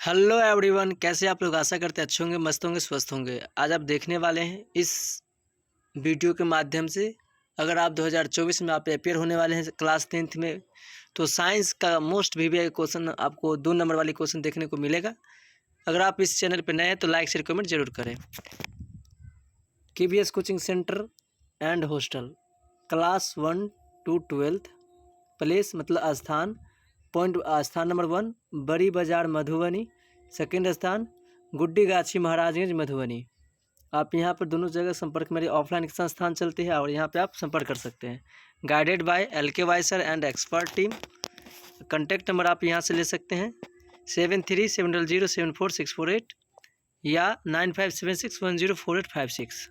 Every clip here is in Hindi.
हेलो एवरीवन, कैसे आप लोग? आशा करते हैं अच्छे होंगे, मस्त होंगे, स्वस्थ होंगे। आज आप देखने वाले हैं इस वीडियो के माध्यम से, अगर आप 2024 में आप अपेयर होने वाले हैं क्लास 10th में, तो साइंस का मोस्ट वीवीआई क्वेश्चन आपको 2 नंबर वाली क्वेश्चन देखने को मिलेगा। अगर आप इस चैनल पर नए हैं तो लाइक शेयर कमेंट जरूर करें। KVS coaching centre and hostel, class 1 to 12th, place मतलब स्थान, पॉइंट स्थान नंबर 1 बड़ी बाजार मधुबनी, सेकेंड स्थान गुड्डी गाछी महाराजगंज मधुबनी। आप यहाँ पर दोनों जगह संपर्क मेरे ऑफलाइन संस्थान चलते हैं और यहाँ पे आप संपर्क कर सकते हैं। गाइडेड बाय LK वाइसर and expert team. Contact number आप यहाँ से ले सकते हैं 7370074648 या 9576104856।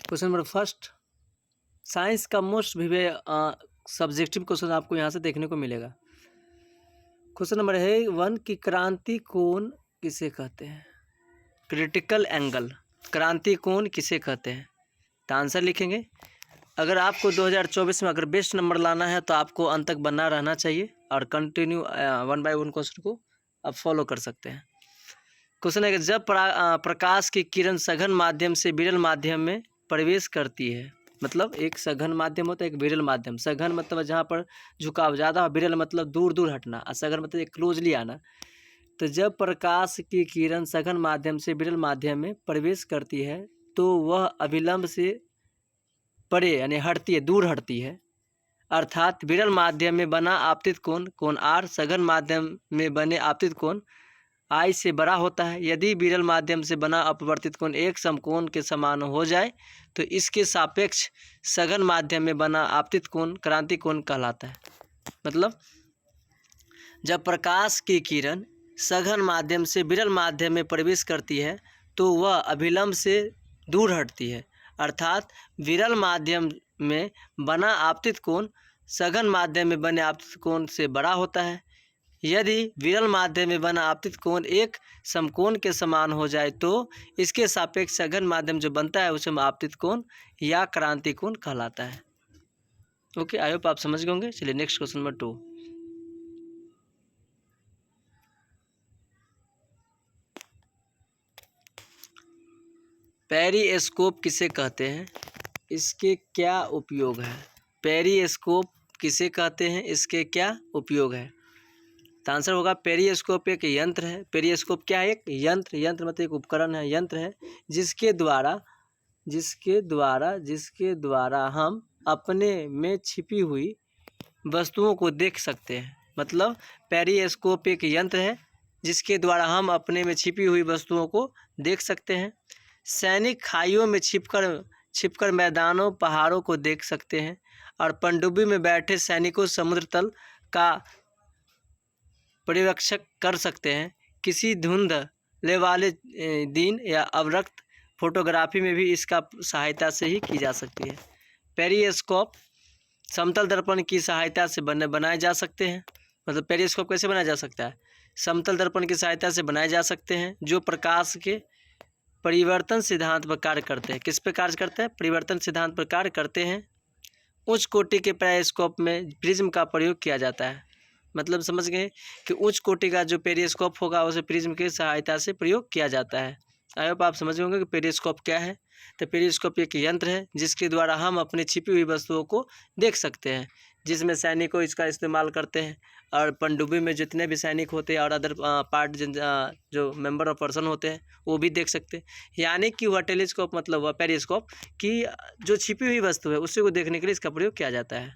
क्वेश्चन नंबर फर्स्ट, साइंस का मोस्ट सब्जेक्टिव क्वेश्चन आपको यहाँ से देखने को मिलेगा। क्वेश्चन नंबर है 1 की क्रांति कोण किसे कहते हैं? क्रिटिकल एंगल, क्रांति कोण किसे कहते हैं? तो आंसर लिखेंगे। अगर आपको 2024 में अगर बेस्ट नंबर लाना है तो आपको अंत तक बना रहना चाहिए और कंटिन्यू 1 बाय 1 क्वेश्चन को आप फॉलो कर सकते हैं। क्वेश्चन है कि जब प्रकाश की किरण सघन माध्यम से विरल माध्यम में प्रवेश करती है, मतलब एक सघन माध्यम होता है, एक विरल माध्यम। सघन मतलब जहाँ पर झुकाव ज़्यादा, विरल मतलब दूर दूर हटना, और सघन मतलब एक क्लोजली आना। तो जब प्रकाश की किरण सघन माध्यम से विरल माध्यम में प्रवेश करती है तो वह अविलंब से परे यानी हटती है, दूर हटती है। अर्थात विरल माध्यम में बना आपतित कोण R सघन माध्यम में बने आपतित कोण I से बड़ा होता है। यदि विरल माध्यम से बना अपवर्तित कोण एक समकोण के समान हो जाए तो इसके सापेक्ष सघन माध्यम में बना आपतित कोण क्रांति कोण कहलाता है। मतलब जब प्रकाश की किरण सघन माध्यम से विरल माध्यम में प्रवेश करती है तो वह अभिलंब से दूर हटती है। अर्थात विरल माध्यम में बना आपतित कोण सघन माध्यम में बने आपतित कोण से बड़ा होता है। यदि विरल माध्यम में बना आपतित कोण एक समकोण के समान हो जाए तो इसके सापेक्ष सघन माध्यम जो बनता है उसे आपतित कोण या क्रांति कोण कहलाता है। ओके, आई होप आप समझ गए होंगे। चलिए नेक्स्ट क्वेश्चन नंबर 2। पेरिस्कोप किसे कहते हैं? इसके क्या उपयोग है? पेरिस्कोप किसे कहते हैं? इसके क्या उपयोग है? तो आंसर होगा पेरिस्कोप एक यंत्र है। पेरिस्कोप क्या है? एक यंत्र। यंत्र मतलब एक उपकरण है, यंत्र है जिसके द्वारा हम अपने में छिपी हुई वस्तुओं को देख सकते हैं। मतलब पेरिस्कोप एक यंत्र है जिसके द्वारा हम अपने में छिपी हुई वस्तुओं को देख सकते हैं। सैनिक खाइयों में छिपकर मैदानों पहाड़ों को देख सकते हैं और पनडुब्बी में बैठे सैनिकों समुद्र तल का पर्यवेक्षण कर सकते हैं। किसी धुंधले वाले दिन या अवरक्त फोटोग्राफी में भी इसका सहायता से ही की जा सकती है। पेरिस्कोप समतल दर्पण की सहायता से बनाए जा सकते हैं। मतलब पेरिस्कोप कैसे बनाया जा सकता है? समतल दर्पण की सहायता से बनाए जा सकते हैं जो प्रकाश के परिवर्तन सिद्धांत पर कार्य करते हैं। किस पे कार्य करते हैं? परिवर्तन सिद्धांत पर कार्य करते हैं। उच्च कोटि के पेरिस्कोप में प्रिज्म का प्रयोग किया जाता है। मतलब समझ गए कि उच्च कोटि का जो पेरिस्कोप होगा उसे प्रिज्म की सहायता से प्रयोग किया जाता है। आई होप आप समझ होंगे कि पेरिस्कोप क्या है। तो पेरिस्कोप एक यंत्र है जिसके द्वारा हम अपनी छिपी हुई वस्तुओं को देख सकते हैं, जिसमें सैनिकों इसका इस्तेमाल करते हैं और पनडुब्बी में जितने भी सैनिक होते हैं और अदर पार्ट जो मेंबर ऑफ पर्सन होते हैं वो भी देख सकते हैं। यानी कि वह टेलीस्कोप मतलब वह पेरिस्कोप की जो छिपी हुई वस्तु है उसी को देखने के लिए इसका प्रयोग किया जाता है।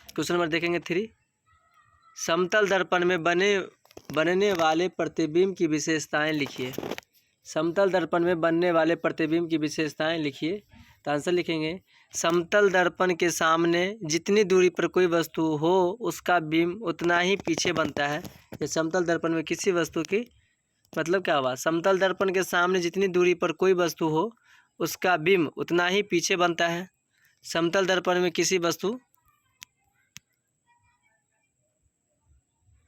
क्वेश्चन नंबर देखेंगे 3। समतल दर्पण में बनने वाले प्रतिबिंब की विशेषताएं लिखिए। समतल दर्पण में बनने वाले प्रतिबिंब की विशेषताएं लिखिए। तो आंसर लिखेंगे समतल दर्पण के सामने जितनी दूरी पर कोई वस्तु हो उसका बिंब उतना ही पीछे बनता है। ये समतल दर्पण में किसी वस्तु की मतलब क्या हुआ? समतल दर्पण के सामने जितनी दूरी पर कोई वस्तु हो उसका बिंब उतना ही पीछे बनता है। समतल दर्पण में किसी वस्तु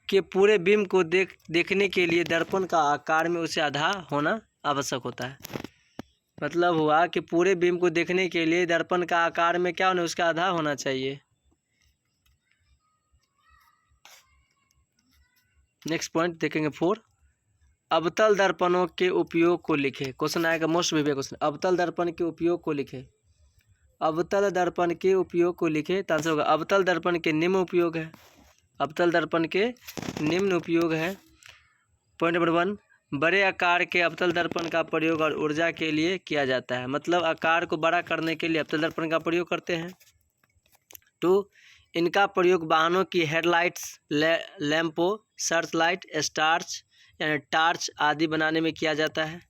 के पूरे बिंब को देखने के लिए दर्पण का आकार में उसे आधा होना आवश्यक होता है। मतलब हुआ कि पूरे बिंब को देखने के लिए दर्पण का आकार में क्या होना, उसका आधा होना चाहिए। नेक्स्ट पॉइंट देखेंगे 4, अवतल दर्पणों के उपयोग को लिखे। क्वेश्चन आएगा मोस्ट विवेक क्वेश्चन, अवतल दर्पण के उपयोग को लिखे। अवतल दर्पण के उपयोग को लिखे तो आंसर होगा अवतल दर्पण के निम्न उपयोग है। अवतल दर्पण के निम्न उपयोग है। पॉइंट नंबर 1, बड़े आकार के अवतल दर्पण का प्रयोग और ऊर्जा के लिए किया जाता है। मतलब आकार को बड़ा करने के लिए अवतल दर्पण का प्रयोग करते हैं। 2, इनका प्रयोग वाहनों की हेडलाइट्स, लैंपों, सर्च लाइट, स्टार्च यानी टार्च आदि बनाने में किया जाता है।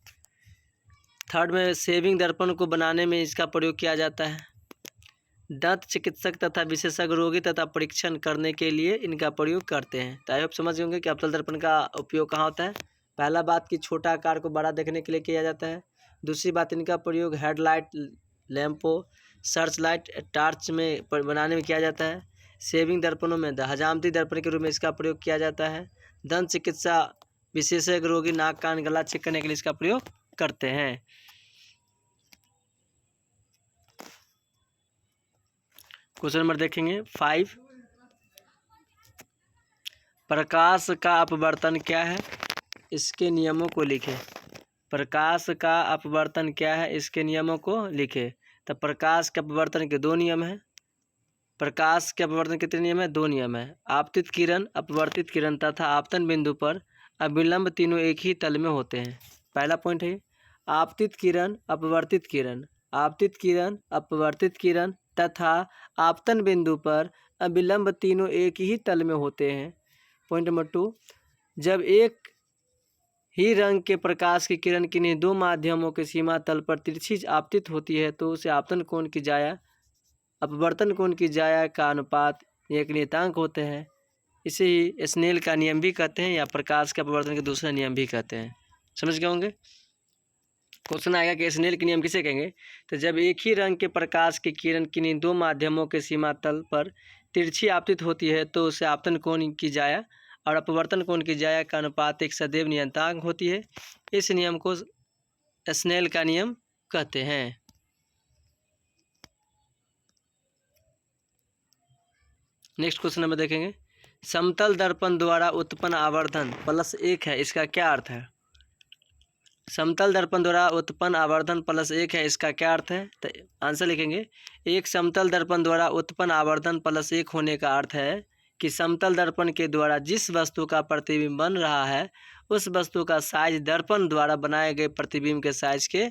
3rd में सेविंग दर्पण को बनाने में इसका प्रयोग किया जाता है। दंत चिकित्सक तथा विशेषज्ञ रोगी तथा परीक्षण करने के लिए इनका प्रयोग करते हैं। तो आई होप समझ होंगे कि अवतल दर्पण का उपयोग कहाँ होता है। पहला बात कि छोटा आकार को बड़ा देखने के लिए किया जाता है। दूसरी बात, इनका प्रयोग हेडलाइट, लैंपों, सर्च लाइट, टार्च में बनाने में किया जाता है। सेविंग दर्पणों में हजामती दर्पण के रूप में इसका प्रयोग किया जाता है। दंत चिकित्सा विशेषज्ञ रोगी नाक कान गला चेक करने के लिए इसका प्रयोग करते हैं। क्वेश्चन नंबर देखेंगे 5, प्रकाश का अपवर्तन क्या है, इसके नियमों को लिखे। प्रकाश का अपवर्तन क्या है, इसके नियमों को लिखे। तो प्रकाश के अपवर्तन के 2 नियम हैं। प्रकाश के अपवर्तन कितने नियम है? 2 नियम है। आपतित किरण, अपवर्तित किरण तथा आपतन बिंदु पर अविलंब तीनों एक ही तल में होते हैं। पहला पॉइंट है आपतित किरण, अपवर्तित किरण, आपतित किरण, अपवर्तित किरण तथा आपतन बिंदु पर अविलंब तीनों एक ही तल में होते हैं। पॉइंट नंबर 2, जब एक ही रंग के प्रकाश की किरण किन्हीं 2 माध्यमों के सीमा तल पर तिरछी आपतित होती है तो उसे आपतन कोण की जाया अपवर्तन कोण की जाया का अनुपात एक नियतांक होते हैं। इसे ही स्नेल का नियम भी कहते हैं या प्रकाश के अपवर्तन के दूसरा नियम भी कहते हैं। समझ गए होंगे। क्वेश्चन आएगा कि स्नेल के नियम किसे कहेंगे। तो जब एक ही रंग के प्रकाश की किरण किन्हीं 2 माध्यमों के सीमा तल पर तिरछी आपतित होती है तो उसे आपतन कोण की जाया और अपवर्तन कोण की जाया का अनुपात एक सदैव नियतांक होती है। इस नियम को स्नेल का नियम कहते हैं। नेक्स्ट क्वेश्चन नंबर देखेंगे, समतल दर्पण द्वारा उत्पन्न आवर्धन +1 है, इसका क्या अर्थ है। समतल दर्पण द्वारा उत्पन्न आवर्धन +1 है, इसका क्या अर्थ है। तो आंसर लिखेंगे, एक समतल दर्पण द्वारा उत्पन्न आवर्धन +1 होने का अर्थ है कि समतल दर्पण के द्वारा जिस वस्तु का प्रतिबिंब बन रहा है उस वस्तु का साइज दर्पण द्वारा बनाए गए प्रतिबिंब के साइज के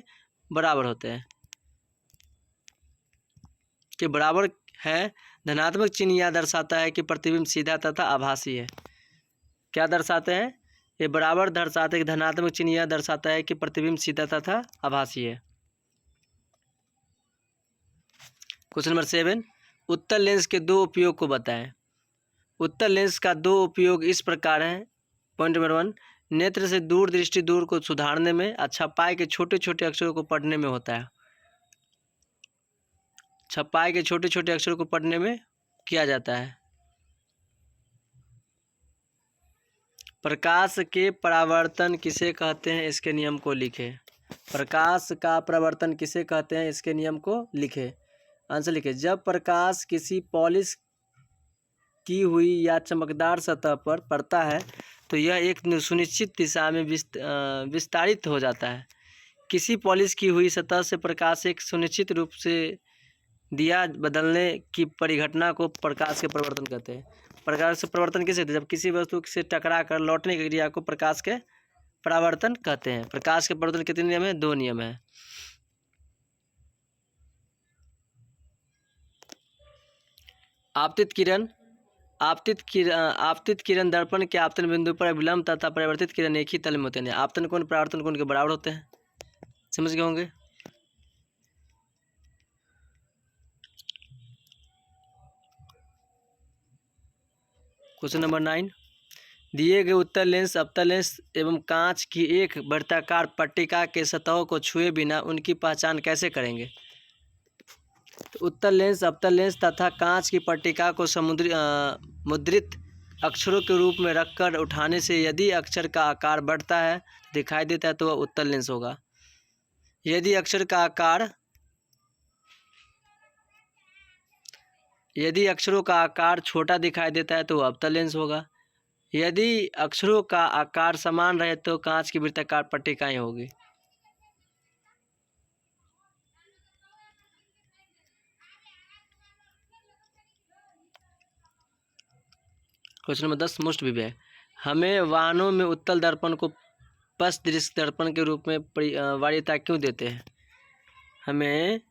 बराबर होते हैं, के बराबर है। धनात्मक चिन्ह यह दर्शाता है कि प्रतिबिंब सीधा तथा आभासी है। क्या दर्शाते हैं? ये बराबर दर्शाते हैं कि धनात्मक चिन्ह यह दर्शाता है कि प्रतिबिंब सीधा तथा आभासी है। क्वेश्चन नंबर 7, उत्तल लेंस के 2 उपयोग को बताएं। उत्तल लेंस का 2 उपयोग इस प्रकार है। पॉइंट नंबर 1, नेत्र से दूर दृष्टि दूर को सुधारने में, छपाई के छोटे छोटे अक्षरों को पढ़ने में होता है। छपाई के छोटे छोटे अक्षरों को पढ़ने में किया जाता है। प्रकाश के परावर्तन किसे कहते हैं, इसके नियम को लिखे। प्रकाश का परावर्तन किसे कहते हैं, इसके नियम को लिखे। आंसर लिखे, जब प्रकाश किसी पॉलिश की हुई या चमकदार सतह पर पड़ता है तो यह एक सुनिश्चित दिशा में विस्तारित हो जाता है। किसी पॉलिश की हुई सतह से प्रकाश एक सुनिश्चित रूप से दिया बदलने की परिघटना को प्रकाश के परिवर्तन कहते हैं। प्रकाश से परिवर्तन किसे कहते हैं? जब किसी वस्तु से टकरा कर लौटने की क्रिया को प्रकाश के परावर्तन कहते हैं। प्रकाश के परिवर्तन कितने नियम है? 2 नियम है। आपतित किरण, आपतित किरण दर्पण के आपतन बिंदु पर विलंब तथा परिवर्तित किरण एक ही तल में होते हैं। आपतन कोण परावर्तन कोण के बराबर होते हैं। समझ गए होंगे। क्वेश्चन नंबर 9, दिए गए उत्तल लेंस, अवतल लेंस एवं कांच की एक वृत्ताकार पट्टिका के सतहों को छुए बिना उनकी पहचान कैसे करेंगे। तो उत्तल लेंस, अवतल लेंस तथा कांच की पट्टिका को मुद्रित अक्षरों के रूप में रखकर उठाने से यदि अक्षर का आकार बढ़ता है, दिखाई देता है, तो वह उत्तल लेंस होगा। यदि अक्षरों का आकार छोटा दिखाई देता है तो वह अवतल लेंस होगा। यदि अक्षरों का आकार समान रहे तो कांच की वृत्ताकार पट्टिकाएं होगी। क्वेश्चन नंबर 10 मोस्ट विवेक, हमें वाहनों में उत्तल दर्पण को पथ दृश्य दर्पण के रूप में वरीयता क्यों देते हैं? हमें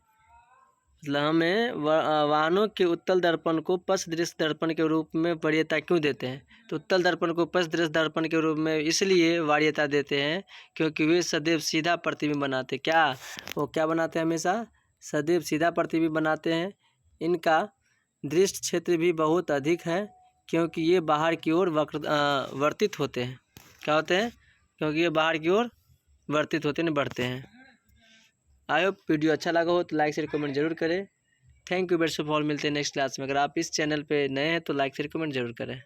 वाहनों के उत्तल दर्पण को पथ दृश्य दर्पण के रूप में वरीयता क्यों देते हैं? तो उत्तल दर्पण को पथ दृश्य दर्पण के रूप में इसलिए वरीयता देते हैं क्योंकि वे सदैव सीधा प्रतिबिंब बनाते। वो क्या बनाते हैं? हमेशा सदैव सीधा प्रतिबिंब बनाते हैं। इनका दृष्टि क्षेत्र भी बहुत अधिक है क्योंकि ये बाहर की ओर वर्तित होते हैं। क्या होते हैं? क्योंकि ये बाहर की ओर वर्तित होते हैं, बढ़ते हैं। आई होप वीडियो अच्छा लगा हो तो लाइक शेयर कमेंट जरूर करें। Thank you very much. मिलते हैं नेक्स्ट क्लास में। अगर आप इस चैनल पे नए हैं तो लाइक शेयर कमेंट जरूर करें।